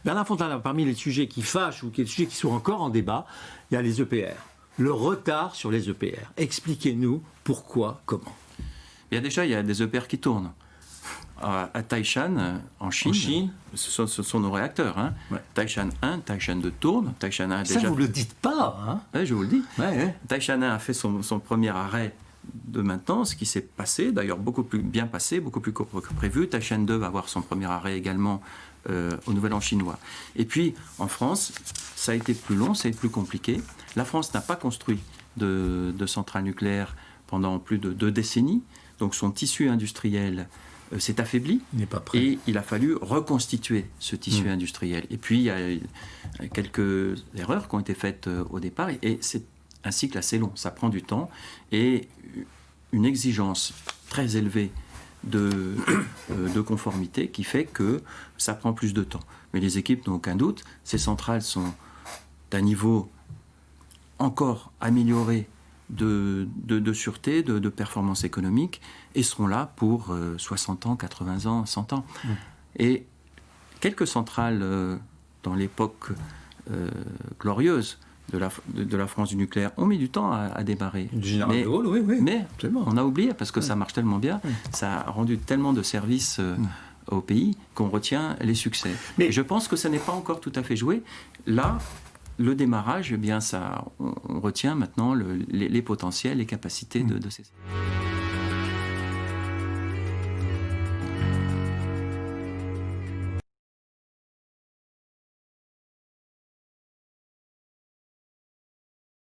Bernard Fontana, parmi les sujets qui fâchent ou les sujets qui sont encore en débat, il y a les EPR. Le retard sur les EPR. Expliquez-nous pourquoi, comment. Il y a des EPR qui tournent. À Taishan, en Chine, ce sont nos réacteurs. Hein. Ouais. Taishan 1, Taishan 2 tourne. Taishan 1 ça, vous ne le dites pas. Hein. Oui, je vous le dis. Ouais. Taishan 1 a fait son premier arrêt de maintenance, qui s'est passé, d'ailleurs beaucoup plus bien passé, beaucoup plus court que prévu. Taishan 2 va avoir son premier arrêt également au Nouvel An chinois. Et puis, en France, ça a été plus long, ça a été plus compliqué. La France n'a pas construit de centrales nucléaires pendant plus de 2 décennies. Donc son tissu industriel s'est affaibli. Il n'est pas prêt. Et il a fallu reconstituer ce tissu industriel. Et puis, il y a quelques erreurs qui ont été faites au départ. Et c'est un cycle assez long. Ça prend du temps. Et une exigence très élevée de conformité qui fait que ça prend plus de temps. Mais les équipes n'ont aucun doute. Ces centrales sont d'un niveau encore amélioré de sûreté, de performance économique, et seront là pour 60 ans, 80 ans, 100 ans. Et quelques centrales dans l'époque glorieuse de la France du nucléaire ont mis du temps à démarrer. Du général de Gaulle, oui. Mais on a oublié, parce que ça marche tellement bien, ça a rendu tellement de services au pays qu'on retient les succès. Mais je pense que ça n'est pas encore tout à fait joué. Là, le démarrage, eh bien, on retient maintenant les potentiels, les capacités de ces...